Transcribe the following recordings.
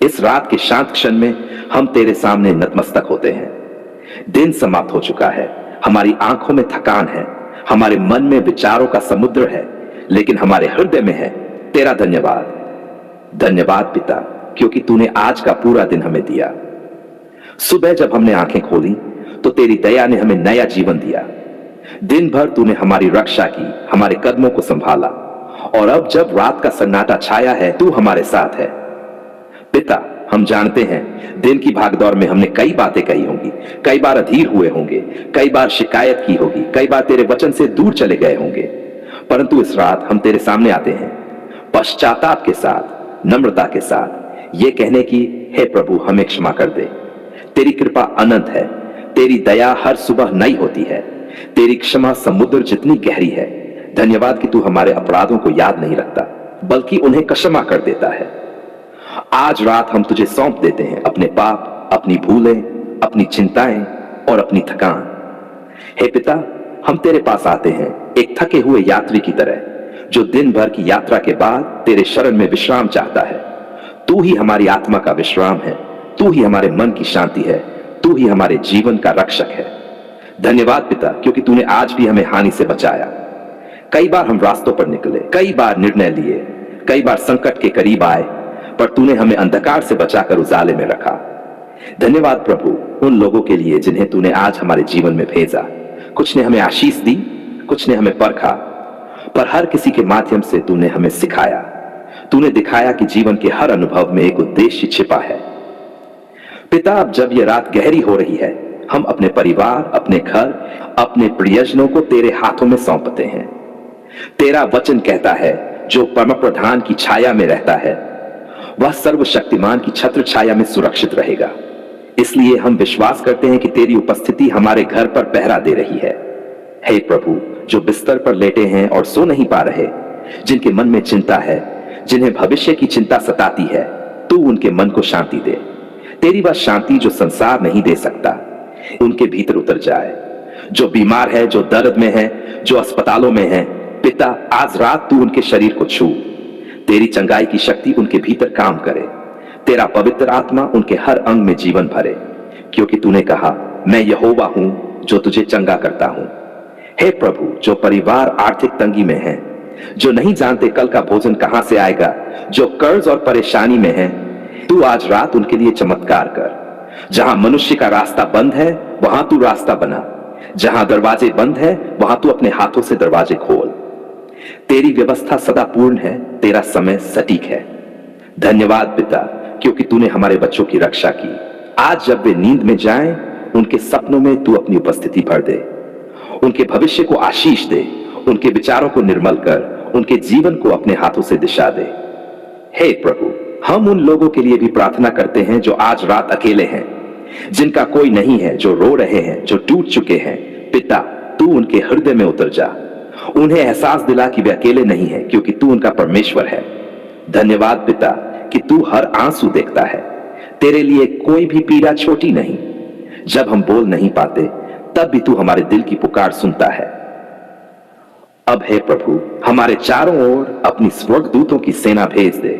इस रात के शांत क्षण में हम तेरे सामने नतमस्तक होते हैं। दिन समाप्त हो चुका है, हमारी आंखों में थकान है, हमारे मन में विचारों का समुद्र है, लेकिन हमारे हृदय में है तेरा धन्यवाद। धन्यवाद पिता, क्योंकि तूने आज का पूरा दिन हमें दिया। सुबह जब हमने आंखें खोली तो तेरी दया ने हमें नया जीवन दिया। दिन भर तूने हमारी रक्षा की, हमारे कदमों को संभाला, और अब जब रात का सन्नाटा छाया है तू हमारे साथ है। पिता, हम जानते हैं दिन की भागदौड़ में हमने कई बातें कही होंगी, कई बार अधीर हुए होंगे, कई बार शिकायत की होगी, कई बार तेरे वचन से दूर चले गए होंगे, परंतु इस रात हम तेरे सामने आते हैं पश्चाताप के साथ, नम्रता के साथ, ये कहने की, हे प्रभु हमें क्षमा कर दे। तेरी कृपा अनंत है, तेरी दया हर सुबह नई होती है, तेरी क्षमा समुद्र जितनी गहरी है। धन्यवाद कि तू हमारे अपराधों को याद नहीं रखता, बल्कि उन्हें क्षमा कर देता है। आज रात हम तुझे सौंप देते हैं अपने पाप, अपनी भूलें, अपनी चिंताएं और अपनी थकान। हे पिता, हम तेरे पास आते हैं एक थके हुए यात्री की तरह, जो दिन भर की यात्रा के बाद तेरे शरण में विश्राम चाहता है। तू ही हमारी आत्मा का विश्राम है, तू ही हमारे मन की शांति है, तू ही हमारे जीवन का रक्षक है। धन्यवाद पिता, क्योंकि तूने आज भी हमें हानि से बचाया। कई बार हम रास्तों पर निकले, कई बार निर्णय लिए, कई बार संकट के करीब आए, पर तूने हमें अंधकार से बचाकर उजाले में रखा। धन्यवाद प्रभु उन लोगों के लिए जिन्हें तूने आज हमारे जीवन में भेजा। कुछ ने हमें आशीष दी, कुछ ने हमें परखा, पर हर किसी के माध्यम से तूने हमें सिखाया। तूने दिखाया कि जीवन के हर अनुभव में एक उद्देश्य छिपा है। पिता, अब जब यह रात गहरी हो रही है, हम अपने परिवार, अपने घर, अपने प्रियजनों को तेरे हाथों में सौंपते हैं। तेरा वचन कहता है, जो परम प्रधान की छाया में रहता है वह सर्वशक्तिमान की छत्र छाया में सुरक्षित रहेगा। इसलिए हम विश्वास करते हैं कि तेरी उपस्थिति हमारे घर पर पहरा दे रही है। हे प्रभु, जो बिस्तर पर लेटे हैं और सो नहीं पा रहे, जिनके मन में चिंता है, जिन्हें भविष्य की चिंता सताती है, तू उनके मन को शांति दे। तेरी वह शांति जो संसार नहीं दे सकता, उनके भीतर उतर जाए। जो बीमार है, जो दर्द में है, जो अस्पतालों में है, पिता आज रात तू उनके शरीर को छू। तेरी चंगाई की शक्ति उनके भीतर काम करे। तेरा पवित्र आत्मा उनके हर अंग में जीवन भरे, क्योंकि तूने कहा, मैं यहोवा हूं जो तुझे चंगा करता हूं। हे प्रभु, जो परिवार आर्थिक तंगी में है, जो नहीं जानते कल का भोजन कहां से आएगा, जो कर्ज और परेशानी में है, तू आज रात उनके लिए चमत्कार कर। जहां मनुष्य का रास्ता बंद है वहां तू रास्ता बना, जहां दरवाजे बंद है वहां तू अपने हाथों से दरवाजे खोल। तेरी व्यवस्था सदा पूर्ण है, तेरा समय सटीक है। धन्यवाद पिता, क्योंकि तूने हमारे बच्चों की रक्षा की। आज जब वे नींद में जाएं, उनके सपनों में तू अपनी उपस्थिति भर दे, उनके भविष्य को आशीष दे, उनके विचारों को निर्मल कर, उनके जीवन को अपने हाथों से दिशा दे। हे प्रभु, हम उन लोगों के लिए भी प्रार्थना करते हैं जो आज रात अकेले हैं, जिनका कोई नहीं है, जो रो रहे हैं, जो टूट चुके हैं। पिता, तू उनके हृदय में उतर जा, उन्हें एहसास दिला कि वे अकेले नहीं है, क्योंकि तू उनका परमेश्वर है। धन्यवाद पिता कि तू हर आंसू देखता है, तेरे लिए कोई भी पीड़ा छोटी नहीं। जब हम बोल नहीं पाते तब भी तू हमारे दिल की पुकार सुनता है। अब हे प्रभु, हमारे चारों ओर अपनी स्वर्गदूतों की सेना भेज दे।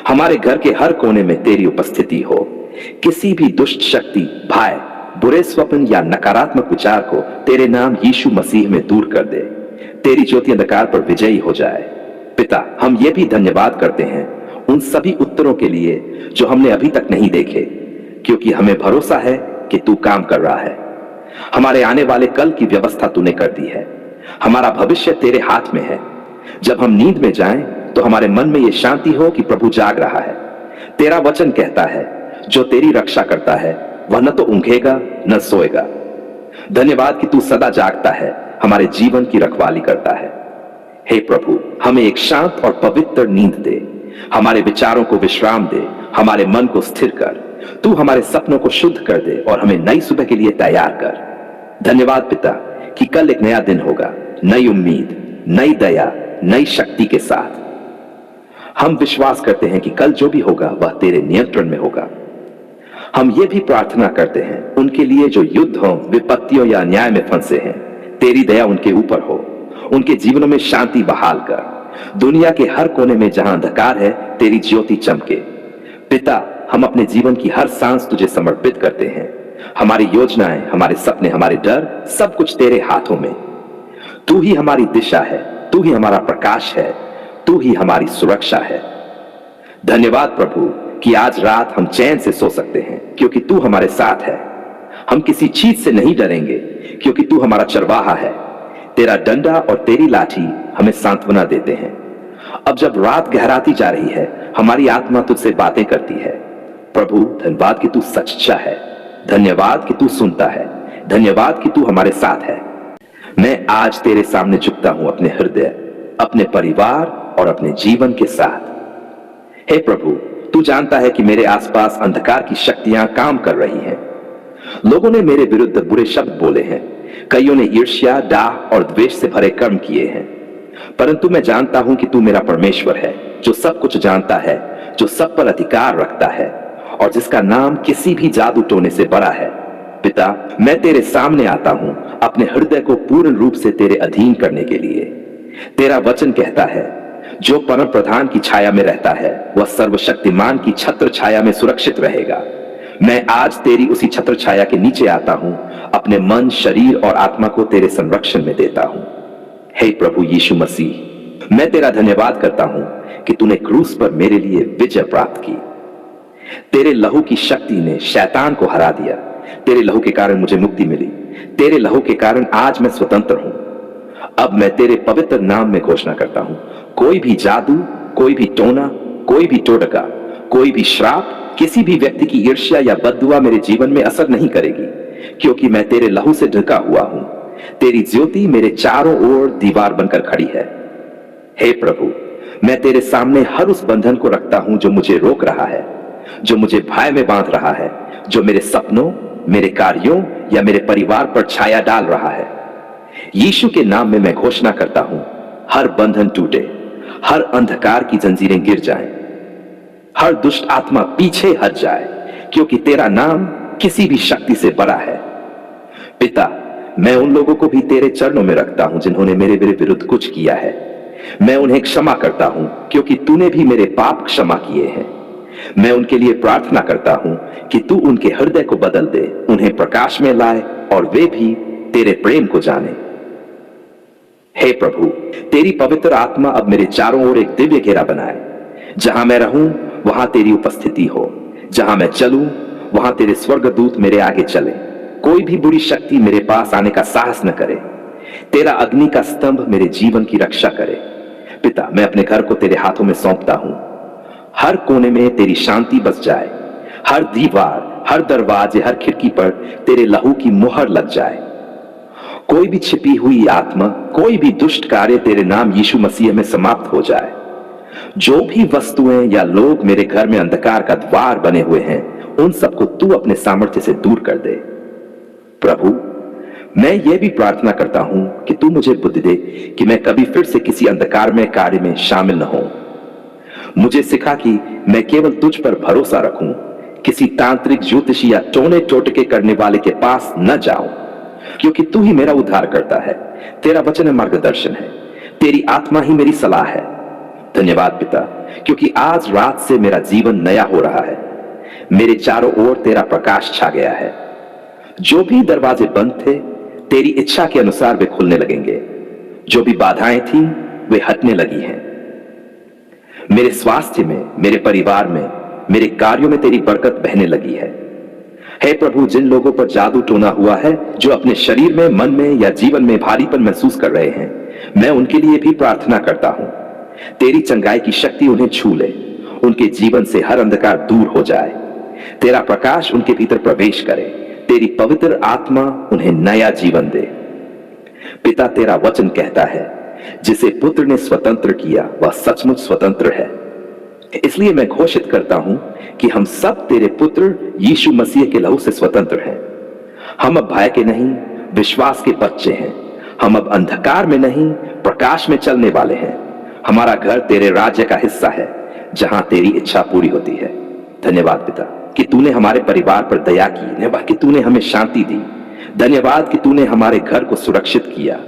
हमारे घर के हर कोने में तेरी उपस्थिति हो। किसी भी दुष्ट शक्ति, भय, बुरे स्वप्न या नकारात्मक विचार को तेरे नाम यीशु मसीह में दूर कर दे। तेरी ज्योति अंधकार पर विजयी हो जाए। पिता, हम ये भी धन्यवाद करते हैं उन सभी उत्तरों के लिए जो हमने अभी तक नहीं देखे, क्योंकि हमें भरोसा है कि तू काम कर रहा है। हमारे आने वाले कल की व्यवस्था तूने कर दी है। हमारा भविष्य तेरे हाथ में है। जब हम नींद में जाएं तो हमारे मन में यह शांति हो कि प्रभु जाग रहा है। तेरा वचन कहता है, जो तेरी रक्षा करता है वह न तो ऊंघेगा न सोएगा। धन्यवाद कि तू सदा जागता है, हमारे जीवन की रखवाली करता है। हे प्रभु, हमें एक शांत और पवित्र नींद दे, हमारे विचारों को विश्राम दे, हमारे मन को स्थिर कर। तू हमारे सपनों को शुद्ध कर दे और हमें नई सुबह के लिए तैयार कर। धन्यवाद पिता कि कल एक नया दिन होगा, नई उम्मीद, नई दया, नई शक्ति के साथ। हम विश्वास करते हैं कि कल जो भी होगा वह तेरे नियंत्रण में होगा। हम ये भी प्रार्थना करते हैं उनके लिए जो युद्ध हो, विपत्तियों या अन्याय में फंसे हैं। तेरी दया उनके ऊपर हो, उनके जीवनों में शांति बहाल कर। दुनिया के हर कोने में जहां अंधकार है, तेरी ज्योति चमके। पिता, हम अपने जीवन की हर सांस तुझे समर्पित करते हैं। हमारी योजनाएं, हमारे सपने, हमारे डर, सब कुछ तेरे हाथों में। तू ही हमारी दिशा है, तू ही हमारा प्रकाश है, तू ही हमारी सुरक्षा है। धन्यवाद प्रभु कि आज रात हम चैन से सो सकते हैं क्योंकि तू हमारे साथ है। हम किसी चीज से नहीं डरेंगे क्योंकि तू हमारा चरवाहा है। तेरा डंडा और तेरी लाठी हमें सांत्वना देते हैं। अब जब रात गहराती जा रही है, हमारी आत्मा तुझसे बातें करती है। प्रभु धन्यवाद कि तू सच्चा है, धन्यवाद कि तू सुनता है, धन्यवाद कि तू हमारे साथ है। मैं आज तेरे सामने झुकता हूं अपने हृदय, अपने परिवार और अपने जीवन के साथ। हे प्रभु, तू जानता है कि मेरे आसपास अंधकार की शक्तियां काम कर रही हैं। लोगों ने मेरे विरुद्ध बुरे शब्द बोले हैं, कईयों ने ईर्ष्या, डाह और द्वेष से भरे कर्म किए हैं। परंतु मैं जानता हूं कि तू मेरा परमेश्वर है, जो सब कुछ जानता है, जो सब पर अधिकार रखता है और जिसका नाम किसी भी जादू टोने से बड़ा है। पिता, मैं तेरे सामने आता हूं अपने हृदय को पूर्ण रूप से तेरे अधीन करने के लिए। तेरा वचन कहता है, जो परम प्रधान की छाया में रहता है वह सर्वशक्तिमान की छत्र छाया में सुरक्षित रहेगा। मैं आज तेरी उसी छत्र छाया के नीचे आता हूं, अपने मन, शरीर और आत्मा को तेरे संरक्षण में देता हूं। हे प्रभु यीशु मसीह, मैं तेरा धन्यवाद करता हूं कि तूने क्रूस पर मेरे लिए विजय प्राप्त की। तेरे लहू की शक्ति ने शैतान को हरा दिया। तेरे लहू के कारण मुझे मुक्ति मिली। तेरे लहू के कारण आज मैं स्वतंत्र हूं। अब मैं तेरे पवित्र नाम में घोषणा करता हूं, कोई भी जादू, कोई भी टोना, कोई भी टोटका, कोई भी श्राप, किसी भी व्यक्ति की ईर्ष्या या बद्दुआ मेरे जीवन में असर नहीं करेगी, क्योंकि मैं तेरे लहू से ढका हुआ हूं। तेरी ज्योति मेरे चारों ओर दीवार बनकर खड़ी है। हे प्रभु, मैं तेरे सामने हर उस बंधन को रखता हूं जो मुझे रोक रहा है, जो मुझे भय में बांध रहा है, जो मेरे सपनों, मेरे कार्यों या मेरे परिवार पर छाया डाल रहा है। यीशु के नाम में मैं घोषणा करता हूं, हर बंधन टूटे, हर अंधकार की जंजीरें गिर जाएं, हर दुष्ट आत्मा पीछे हट जाए, क्योंकि तेरा नाम किसी भी शक्ति से बड़ा है। पिता, मैं उन लोगों को भी तेरे चरणों में रखता हूं जिन्होंने मेरे विरुद्ध कुछ किया है। मैं उन्हें क्षमा करता हूं क्योंकि तूने भी मेरे पाप क्षमा किए हैं। मैं उनके लिए प्रार्थना करता हूं कि तू उनके हृदय को बदल दे, उन्हें प्रकाश में लाए और वे भी तेरे प्रेम को जाने। हे प्रभु, तेरी पवित्र आत्मा अब मेरे चारों ओर एक दिव्य घेरा बनाए। जहां मैं रहूं वहां तेरी उपस्थिति हो, जहां मैं चलूं वहां तेरे स्वर्गदूत मेरे आगे चले। कोई भी बुरी शक्ति मेरे पास आने का साहस न करे। तेरा अग्नि का स्तंभ मेरे जीवन की रक्षा करे। पिता, मैं अपने घर को तेरे हाथों में सौंपता हूं। हर कोने में तेरी शांति बस जाए। हर दीवार, हर दरवाजे, हर खिड़की पर तेरे लहू की मुहर लग जाए। कोई भी छिपी हुई आत्मा, कोई भी दुष्ट कार्य तेरे नाम यीशु मसीह में समाप्त हो जाए। जो भी वस्तुएं या लोग मेरे घर में अंधकार का द्वार बने हुए हैं, उन सबको तू अपने सामर्थ्य से दूर कर दे। प्रभु, मैं यह भी प्रार्थना करता हूं कि तू मुझे बुद्धि दे कि मैं कभी फिर से किसी अंधकार में कार्य में शामिल न हो। मुझे सिखा कि मैं केवल तुझ पर भरोसा रखूं, किसी तांत्रिक, ज्योतिषी या टोने टोटके करने वाले के पास न जाऊं, क्योंकि तू ही मेरा उद्धार करता है। तेरा वचन मार्गदर्शन है, तेरी आत्मा ही मेरी सलाह है। धन्यवाद पिता, क्योंकि आज रात से मेरा जीवन नया हो रहा है। मेरे चारों ओर तेरा प्रकाश छा गया है। जो भी दरवाजे बंद थे, तेरी इच्छा के अनुसार वे खुलने लगेंगे। जो भी बाधाएं थीं, वे हटने लगी हैं। मेरे स्वास्थ्य में, मेरे परिवार में, मेरे कार्यों में तेरी बरकत बहने लगी है। हे प्रभु, जिन लोगों पर जादू टोना हुआ है, जो अपने शरीर में, मन में या जीवन में भारीपन महसूस कर रहे हैं, मैं उनके लिए भी प्रार्थना करता हूं। तेरी चंगाई की शक्ति उन्हें छू ले, उनके जीवन से हर अंधकार दूर हो जाए। तेरा प्रकाश उनके भीतर प्रवेश करे, तेरी पवित्र आत्मा उन्हें नया जीवन दे। पिता, तेरा वचन कहता है, जिसे पुत्र ने स्वतंत्र किया वह सचमुच स्वतंत्र है। इसलिए मैं घोषित करता हूं कि हम सब तेरे पुत्र यीशु मसीह के लहू से स्वतंत्र हैं। हम अब भय के नहीं, विश्वास के बच्चे हैं। हम अब अंधकार में नहीं, प्रकाश में चलने वाले हैं। हमारा घर तेरे राज्य का हिस्सा है, जहां तेरी इच्छा पूरी होती है। धन्यवाद पिता कि तूने हमारे परिवार पर दया की। धन्यवाद कि तूने हमें शांति दी। धन्यवाद कि तूने हमारे घर को सुरक्षित किया।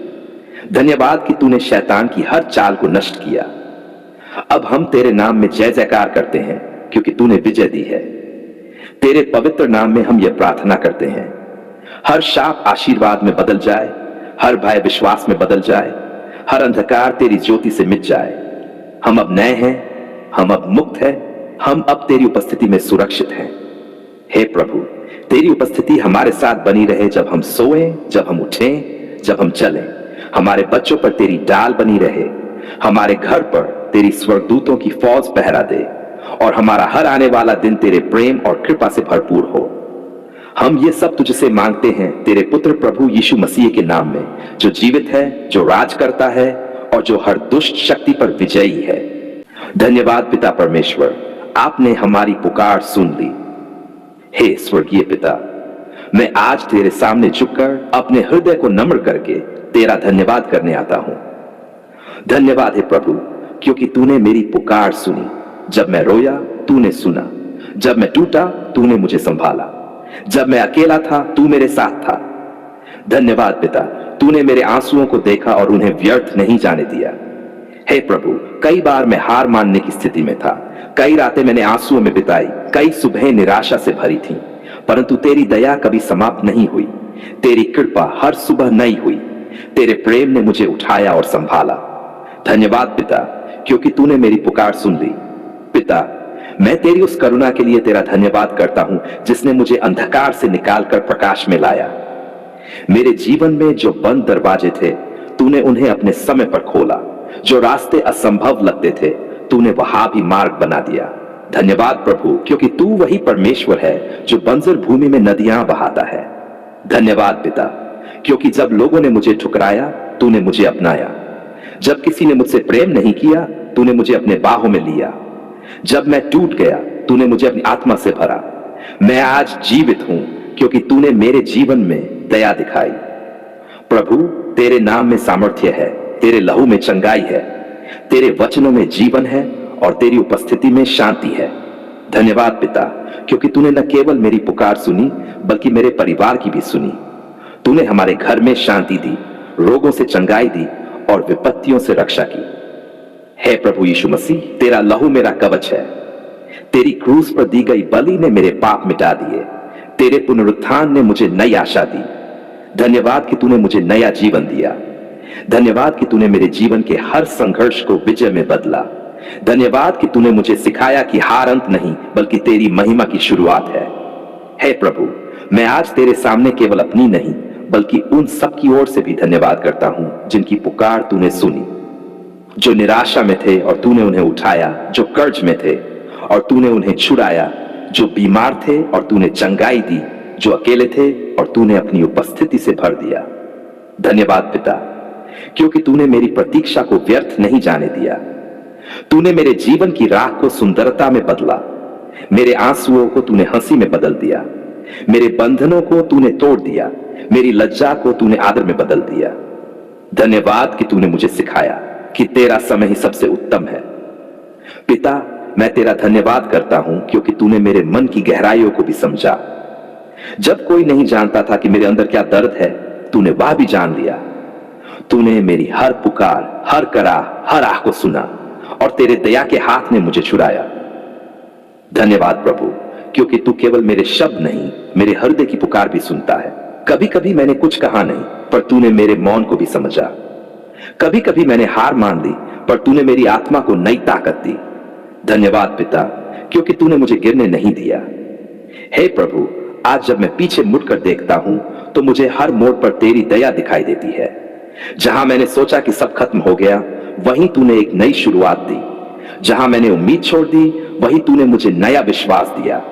धन्यवाद कि तूने शैतान की हर चाल को नष्ट किया। अब हम तेरे नाम में जय जयकार करते हैं, क्योंकि तूने विजय दी है। तेरे पवित्र नाम में हम यह प्रार्थना करते हैं। हर शाप आशीर्वाद में बदल जाए, हर भय विश्वास में बदल जाए, हर अंधकार तेरी ज्योति से मिट जाए। हम अब नए हैं, हम अब मुक्त हैं, हम अब तेरी उपस्थिति में सुरक्षित हैं। हे प्रभु, तेरी उपस्थिति हमारे साथ बनी रहे, जब हम सोएं, जब हम उठें, जब हम चलें। हमारे बच्चों पर तेरी डाल बनी रहे, हमारे घर पर तेरी स्वर्गदूतों की फौज पहरा दे, और हमारा हर आने वाला दिन तेरे प्रेम और कृपा से भरपूर हो। हम ये सब तुझसे मांगते हैं तेरे पुत्र प्रभु यीशु मसीह के नाम में, जो जीवित है, जो राज करता है और जो हर दुष्ट शक्ति पर विजयी है। धन्यवाद पिता परमेश्वर, आपने हमारी पुकार सुन ली। हे स्वर्गीय पिता, मैं आज तेरे सामने झुककर अपने हृदय को नम्र करके तेरा धन्यवाद करने आता हूं। धन्यवाद है प्रभु, क्योंकि तूने मेरी पुकार सुनी। जब मैं रोया तूने सुना, जब मैं टूटा तूने मुझे संभाला, जब मैं अकेला था तू मेरे साथ था। धन्यवाद पिता, तूने मेरे आंसुओं को देखा और उन्हें व्यर्थ नहीं जाने दिया। हे प्रभु, कई बार मैं हार मानने की स्थिति में था, कई रातें मैंने आंसुओं में बिताई, कई सुबह निराशा से भरी थीं, परंतु तेरी दया कभी समाप्त नहीं हुई, तेरी कृपा हर सुबह नई हुई, तेरे प्रेम ने मुझे उठाया और संभाला। धन्यवाद पिता, क्योंकि तूने मेरी पुकार सुन ली। पिता, मैं तेरी उस करुणा के लिए तेरा धन्यवाद करता हूं, जिसने मुझे अंधकार से निकालकर प्रकाश में लाया। मेरे जीवन में जो बंद दरवाजे थे, तूने उन्हें अपने समय पर खोला। जो रास्ते असंभव लगते थे, तूने वहां भी मार्ग बना दिया। धन्यवाद प्रभु, क्योंकि तू वही परमेश्वर है जो बंजर भूमि में नदियां बहाता है। धन्यवाद पिता, क्योंकि जब लोगों ने मुझे ठुकराया, तूने मुझे अपनाया। जब किसी ने मुझसे प्रेम नहीं किया, तूने मुझे अपने बाहों में लिया। जब मैं टूट गया, तूने मुझे अपनी आत्मा से भरा। मैं आज जीवित हूं, क्योंकि तूने मेरे जीवन में दया दिखाई। प्रभु, तेरे नाम में सामर्थ्य है, तेरे लहू में चंगाई है, तेरे वचनों में जीवन है और तेरी उपस्थिति में शांति है। धन्यवाद पिता, क्योंकि तूने न केवल मेरी पुकार सुनी, बल्कि मेरे परिवार की भी सुनी। तूने हमारे घर में शांति दी, रोगों से चंगाई दी और विपत्तियों से रक्षा की। हे प्रभु यीशु मसीह, तेरा लहू मेरा कवच है। तेरी क्रूस पर दी गई बलि ने मेरे पाप मिटा दिए। तेरे पुनरुत्थान ने मुझे नई आशा दी। धन्यवाद कि तूने मुझे नया जीवन दिया। धन्यवाद कि तूने मेरे जीवन के हर संघर्ष को विजय में बदला। धन्यवाद कि तूने मुझे सिखाया कि हार अंत नहीं, बल्कि तेरी महिमा की शुरुआत है। हे प्रभु, मैं आज तेरे सामने केवल अपनी नहीं, बल्कि उन सब की ओर से भी धन्यवाद करता हूं, जिनकी पुकार तूने सुनी, जो निराशा में थे और तूने उन्हें उठाया, जो कर्ज में थे और तूने उन्हें छुड़ाया, जो बीमार थे और तूने चंगाई दी, जो अकेले थे और तूने अपनी उपस्थिति से भर दिया। धन्यवाद पिता, क्योंकि तूने मेरी प्रतीक्षा को व्यर्थ नहीं जाने दिया। तूने मेरे जीवन की राह को सुंदरता में बदला। मेरे आंसुओं को तूने हंसी में बदल दिया। मेरे बंधनों को तूने तोड़ दिया। मेरी लज्जा को तूने आदर में बदल दिया। धन्यवाद कि तूने मुझे सिखाया कि तेरा समय ही सबसे उत्तम है। पिता, मैं तेरा धन्यवाद करता हूं, क्योंकि तूने मेरे मन की गहराइयों को भी समझा। जब कोई नहीं जानता था कि मेरे अंदर क्या दर्द है, तूने वह भी जान लिया। तूने मेरी हर पुकार, हर कराह, हर आह को सुना और तेरे दया के हाथ ने मुझे छुड़ाया। धन्यवाद प्रभु, क्योंकि तू केवल मेरे शब्द नहीं, मेरे हृदय की पुकार भी सुनता है। कभी कभी मैंने कुछ कहा नहीं, पर तूने मेरे मौन को भी समझा। कभी कभी मैंने हार मान ली, पर तूने मेरी आत्मा को नई ताकत दी। धन्यवाद पिता, क्योंकि तूने मुझे गिरने नहीं दिया। हे प्रभु, आज जब मैं पीछे मुड़कर देखता हूं, तो मुझे हर मोड़ पर तेरी दया दिखाई देती है। जहां मैंने सोचा कि सब खत्म हो गया, वहीं तूने एक नई शुरुआत दी। जहां मैंने उम्मीद छोड़ दी, वहीं तूने मुझे नया विश्वास दिया।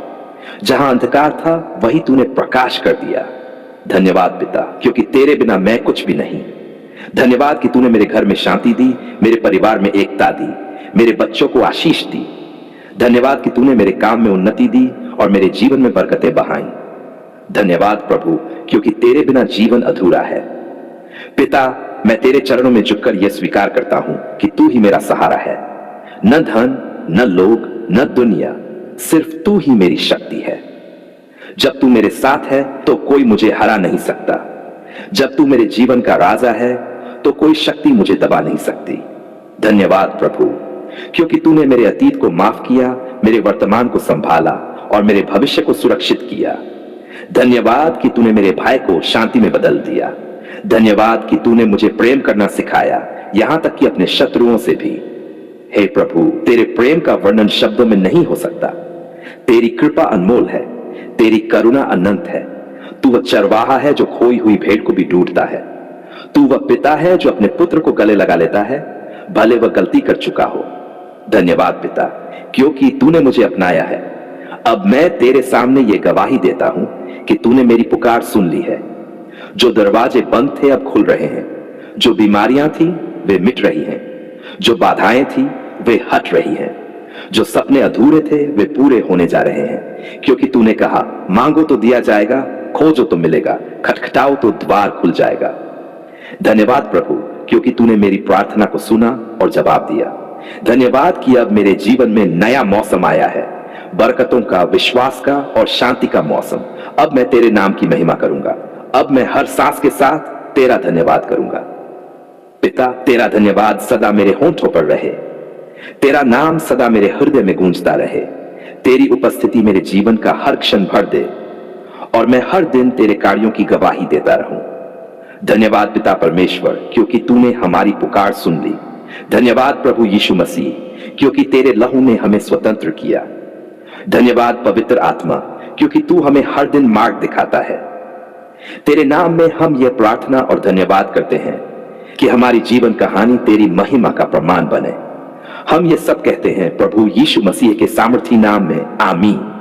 जहां अंधकार था, वहीं तूने प्रकाश कर दिया। धन्यवाद पिता, क्योंकि तेरे बिना मैं कुछ भी नहीं। धन्यवाद कि तूने मेरे घर में शांति दी, मेरे परिवार में एकता दी, मेरे बच्चों को आशीष दी। धन्यवाद कि तूने मेरे काम में उन्नति दी और मेरे जीवन में बरकतें बहाई। धन्यवाद प्रभु, क्योंकि तेरे बिना जीवन अधूरा है। पिता, मैं तेरे चरणों में झुककर यह स्वीकार करता हूं कि तू ही मेरा सहारा है। न धन, न लोग, न दुनिया, सिर्फ तू ही मेरी शक्ति है। जब तू मेरे साथ है तो कोई मुझे हरा नहीं सकता। जब तू मेरे जीवन का राजा है तो कोई शक्ति मुझे दबा नहीं सकती। धन्यवाद प्रभु, क्योंकि तूने मेरे अतीत को माफ किया, मेरे वर्तमान को संभाला और मेरे भविष्य को सुरक्षित किया। धन्यवाद कि तूने मेरे भय को शांति में बदल दिया। धन्यवाद कि तूने मुझे प्रेम करना सिखाया, यहां तक कि अपने शत्रुओं से भी। हे प्रभु, तेरे प्रेम का वर्णन शब्दों में नहीं हो सकता। तेरी कृपा अनमोल है, तेरी करुणा अनंत है। तू वह चरवाहा है जो खोई हुई भेड़ को भी ढूंढता है। तू वह पिता है जो अपने पुत्र को गले लगा लेता है, भले वह गलती कर चुका हो। धन्यवाद पिता, क्योंकि तूने मुझे अपनाया है। अब मैं तेरे सामने यह गवाही देता हूं कि तूने मेरी पुकार सुन ली है। जो दरवाजे बंद थे अब खुल रहे हैं, जो बीमारियां थी वे मिट रही हैं, जो बाधाएं थी वे हट रही हैं, जो सपने अधूरे थे वे पूरे होने जा रहे हैं। क्योंकि तूने कहा, मांगो तो दिया जाएगा, खोजो तो मिलेगा, खटखटाओ तो द्वार खुल जाएगा। धन्यवाद प्रभु, क्योंकि तूने मेरी प्रार्थना को सुना और जवाब दिया। धन्यवाद कि अब मेरे जीवन में नया मौसम आया है, बरकतों का, विश्वास का और शांति का मौसम। अब मैं तेरे नाम की महिमा करूंगा। अब मैं हर सांस के साथ तेरा धन्यवाद करूंगा। पिता, तेरा धन्यवाद सदा मेरे होंठों पर रहे। तेरा नाम सदा मेरे हृदय में गूंजता रहे। तेरी उपस्थिति मेरे जीवन का हर क्षण भर दे और मैं हर दिन तेरे कार्यों की गवाही देता रहूं। धन्यवाद पिता परमेश्वर, क्योंकि तूने हमारी पुकार सुन ली। धन्यवाद प्रभु यीशु मसीह, क्योंकि तेरे लहू ने हमें स्वतंत्र किया। धन्यवाद पवित्र आत्मा, क्योंकि तू हमें हर दिन मार्ग दिखाता है। तेरे नाम में हम यह प्रार्थना और धन्यवाद करते हैं कि हमारी जीवन कहानी तेरी महिमा का प्रमाण बने। हम ये सब कहते हैं प्रभु यीशु मसीह के सामर्थी नाम में, आमीन।